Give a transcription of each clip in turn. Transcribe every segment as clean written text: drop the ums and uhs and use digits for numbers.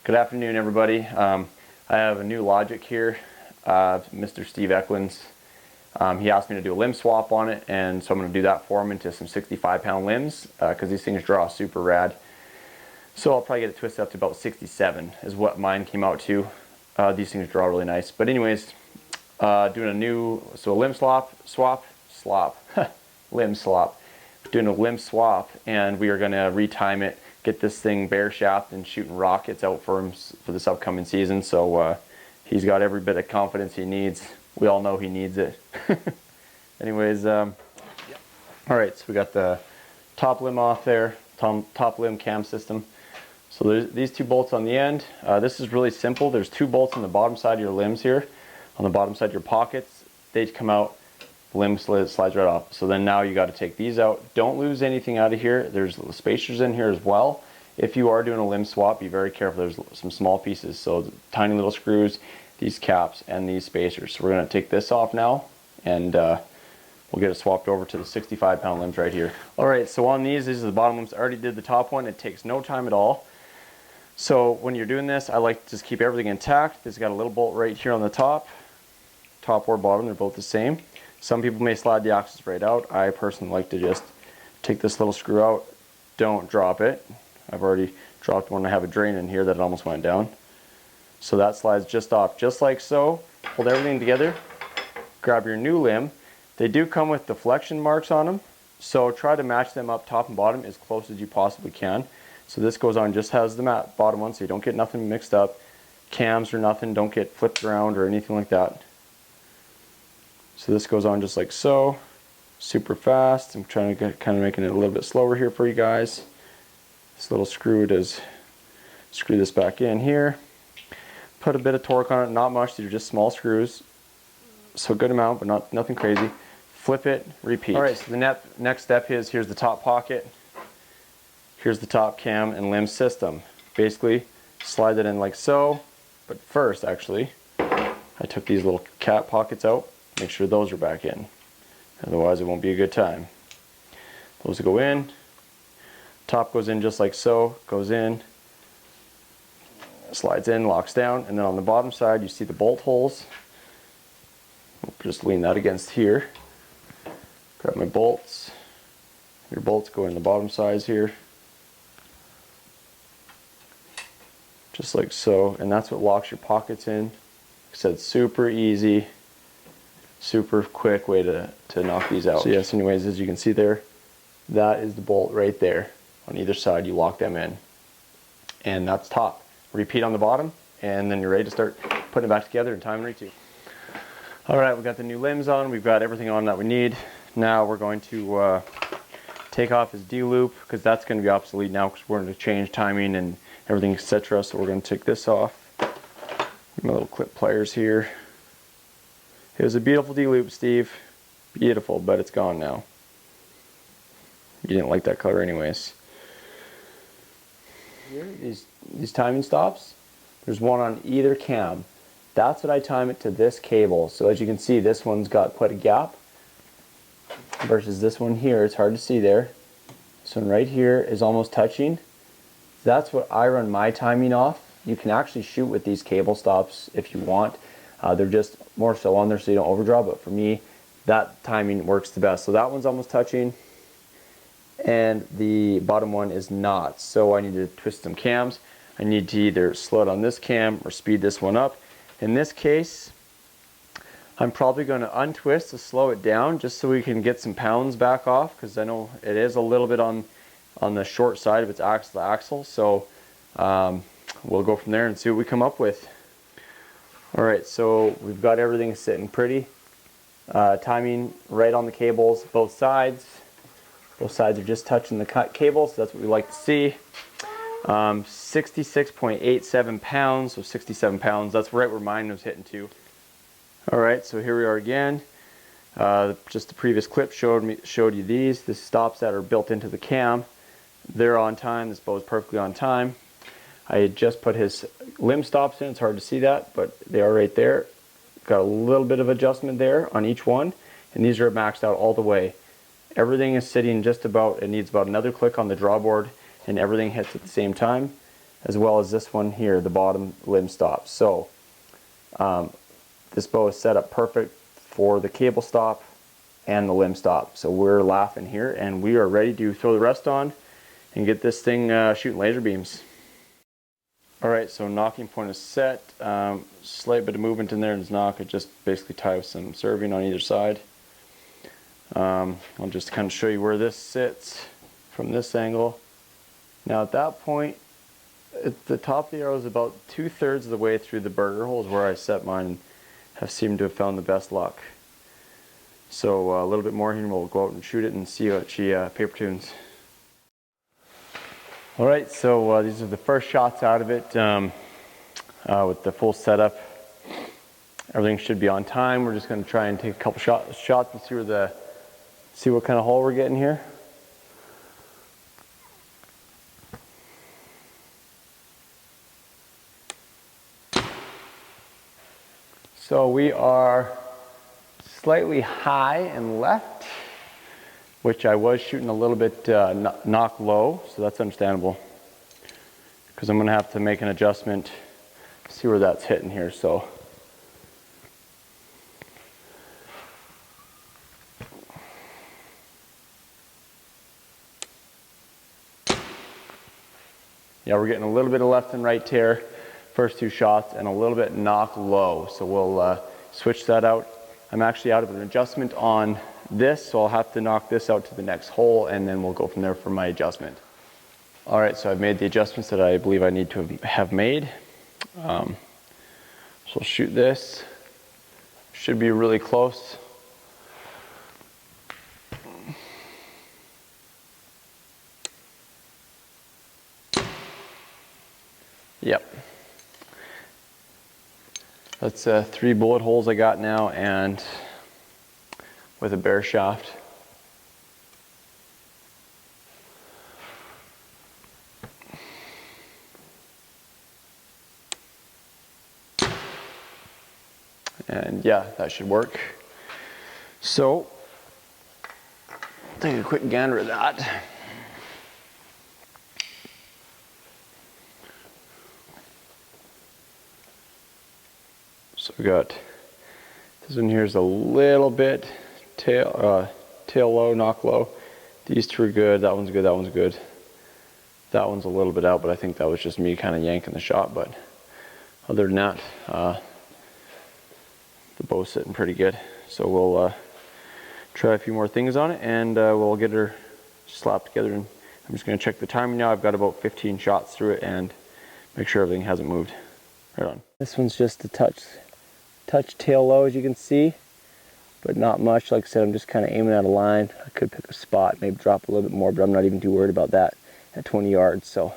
Good afternoon, everybody. I have a new logic here, Mr. Steve Eklund's. He asked me to do a limb swap on it, and so I'm going to do that for him into some 65-pound limbs because these things draw super rad. So I'll probably get it twisted up to about 67 is what mine came out to. These things draw really nice. But anyways, doing a new, so a limb limb swap. Doing a limb swap, and we are going to retime it, get this thing bare shaft and shooting rockets out for him for this upcoming season. So he's got every bit of confidence he needs. We all know he needs it. Anyways, alright, so we got the top limb off there, top limb cam system. So there's these two bolts on the end. This is really simple. There's two bolts on the bottom side of your limbs here, on the bottom side of your pockets. They come out, the limb slides right off. So then now you got to take these out. Don't lose anything out of here. There's spacers in here as well. If you are doing a limb swap, be very careful. There's some small pieces, so tiny little screws, these caps, and these spacers. So we're going to take this off now, and we'll get it swapped over to the 65-pound limbs right here. Alright, so on these are the bottom limbs. I already did the top one. It takes no time at all. So when you're doing this, I like to just keep everything intact. It's got a little bolt right here on the top or bottom. They're both the same. Some people may slide the axles right out. I personally like to just take this little screw out. Don't drop it. I've already dropped one. I have a drain in here that almost went down. So that slides just off, just like so. Hold everything together. Grab your new limb. They do come with deflection marks on them, so try to match them up top and bottom as close as you possibly can. So this goes on just as the bottom one, so you don't get nothing mixed up. Cams or nothing don't get flipped around or anything like that. So this goes on just like so, super fast. I'm trying to kind of making it a little bit slower here for you guys. This little screw does screw this back in here. Put a bit of torque on it, not much. These are just small screws, so a good amount, but nothing crazy. Flip it, repeat. All right, so the next step is here's the top pocket. Here's the top cam and limb system. Basically, slide it in like so. But first, actually, I took these little cap pockets out. Make sure those are back in. Otherwise, it won't be a good time. Those go in. Top goes in just like so. Goes in. Slides in, locks down. And then on the bottom side, you see the bolt holes. I'll just lean that against here. Grab my bolts. Your bolts go in the bottom sides here. Just like so. And that's what locks your pockets in. Like I said, super easy. Super quick way to knock these out. So yes, anyways, as you can see there, that is the bolt right there. On either side, you lock them in. And that's top. Repeat on the bottom, and then you're ready to start putting it back together in time and repeat. Alright, we've got the new limbs on. We've got everything on that we need. Now we're going to take off his D-loop, because that's going to be obsolete now, because we're going to change timing and everything, etc. So we're going to take this off. My little clip pliers here. It was a beautiful D-loop, Steve. Beautiful, but it's gone now. You didn't like that color anyways. Here, these timing stops, there's one on either cam. That's what I time it to this cable. So as you can see, this one's got quite a gap versus this one here. It's hard to see there. This one right here is almost touching. That's what I run my timing off. You can actually shoot with these cable stops if you want. They're just more so on there so you don't overdraw, but for me, that timing works the best. So that one's almost touching, and the bottom one is not. So I need to twist some cams. I need to either slow it on this cam or speed this one up. In this case, I'm probably going to untwist to slow it down just so we can get some pounds back off, because I know it is a little bit on the short side of its axle to axle. So we'll go from there and see what we come up with. Alright, so we've got everything sitting pretty. Timing right on the cables, both sides. Both sides are just touching the cable, so that's what we like to see. 66.87 pounds, so 67 pounds. That's right where mine was hitting to. Alright, so here we are again. Just the previous clip showed you these. The stops that are built into the cam. They're on time. This bow is perfectly on time. I had just put his limb stops in. It's hard to see that, but they are right there. Got a little bit of adjustment there on each one, and these are maxed out all the way. Everything is sitting just about, it needs about another click on the drawboard, and everything hits at the same time. as well as this one here, the bottom limb stop. So this bow is set up perfect for the cable stop and the limb stop. So we're laughing here, and we are ready to throw the rest on and get this thing shooting laser beams. Alright, so nocking point is set. Slight bit of movement in there in his nock. I just basically tie with some serving on either side. I'll just kind of show you where this sits from this angle. Now at that point, at the top of the arrow is about 2/3 of the way through the burger hole is where I set mine, and have seemed to have found the best luck. So a little bit more here and we'll go out and shoot it and see what she paper tunes. Alright, so these are the first shots out of it with the full setup. Everything should be on time. We're just going to try and take a couple shots and see what kind of hole we're getting here. So we are slightly high and left, which I was shooting a little bit knock low, so that's understandable. Because I'm going to have to make an adjustment, see where that's hitting here. So yeah, we're getting a little bit of left and right tear, first two shots, and a little bit knock low. So we'll switch that out. I'm actually out of an adjustment on this, so I'll have to knock this out to the next hole, and then we'll go from there for my adjustment. Alright, so I've made the adjustments that I believe I need to have made. So I'll shoot this. Should be really close. Yep. That's 3 bullet holes I got now, and with a bare shaft. And yeah, that should work. So, take a quick gander at that. So we got, this one here is a little bit tail low, knock low. These two are good, that one's good, that one's good. That one's a little bit out, but I think that was just me kind of yanking the shot. But other than that, the bow's sitting pretty good. So we'll try a few more things on it, and we'll get her slapped together. And I'm just going to check the timing now. I've got about 15 shots through it and make sure everything hasn't moved. Right on. This one's just a touch tail low, as you can see, but not much. Like I said, I'm just kind of aiming at a line. I could pick a spot, maybe drop a little bit more, but I'm not even too worried about that at 20 yards. So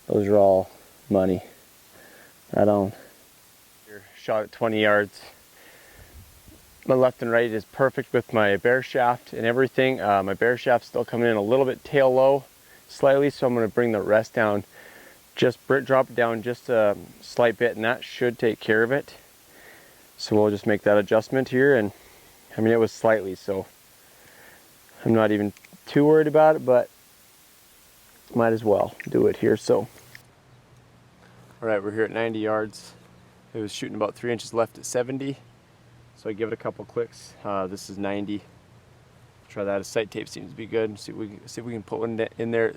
those are all money. Right on. Shot at 20 yards. My left and right is perfect with my bare shaft and everything. My bare shaft's still coming in a little bit tail low, slightly, so I'm going to bring the rest down. Just drop it down just a slight bit, and that should take care of it. So we'll just make that adjustment here, and I mean, it was slightly, so I'm not even too worried about it, but might as well do it here. So all right, we're here at 90 yards. It was shooting about 3 inches left at 70, so I give it a couple clicks. This is 90. Try that. A sight tape seems to be good. See if we can put one in there at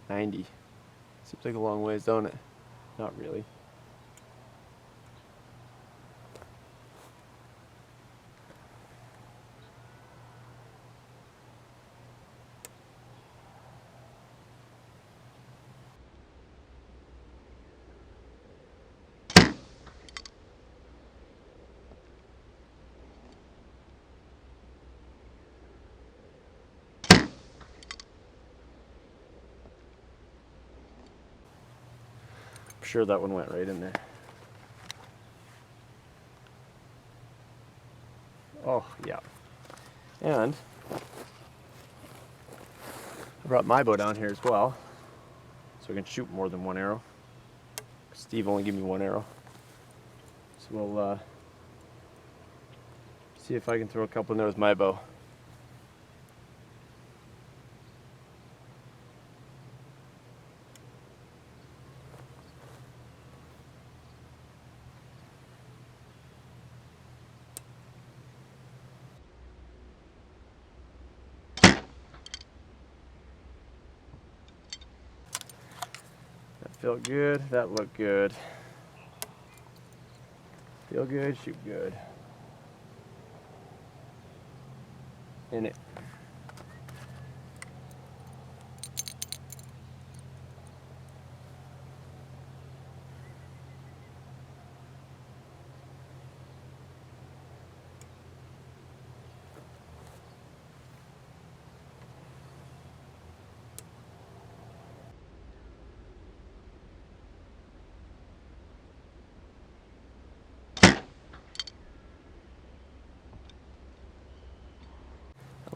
90. Seems like a long ways, don't it? Not really. I'm sure that one went right in there. Oh, yeah. And I brought my bow down here as well, so I can shoot more than one arrow. Steve only gave me one arrow. So we'll see if I can throw a couple in there with my bow. Felt good, that looked good. Feel good, shoot good. In it.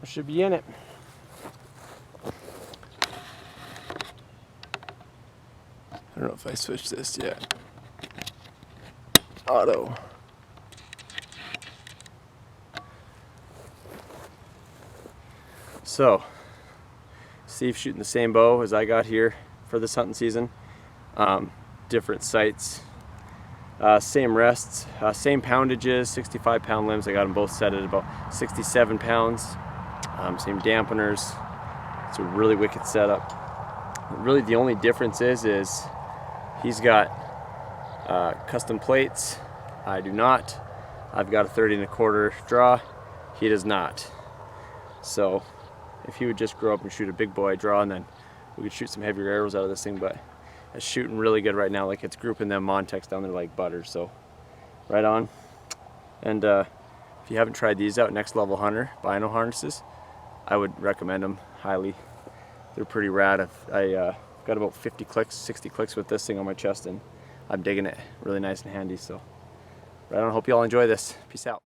Should be in it. I don't know if I switched this yet. Auto. So, Steve shooting the same bow as I got here for this hunting season. Different sights, same rests, same poundages, 65 pound limbs. I got them both set at about 67 pounds. Same dampeners. It's a really wicked setup. Really the only difference is he's got custom plates. I do not. I've got a 30 1/4 draw. He does not. So if he would just grow up and shoot a big boy draw, and then we could shoot some heavier arrows out of this thing, but it's shooting really good right now. Like, it's grouping them Montex down there like butter, so right on. And if you haven't tried these out, Next Level Hunter bino harnesses, I would recommend them highly. They're pretty rad. I got about 50 clicks, 60 clicks with this thing on my chest, and I'm digging it. Really nice and handy. So right on. Hope you all enjoy this. Peace out.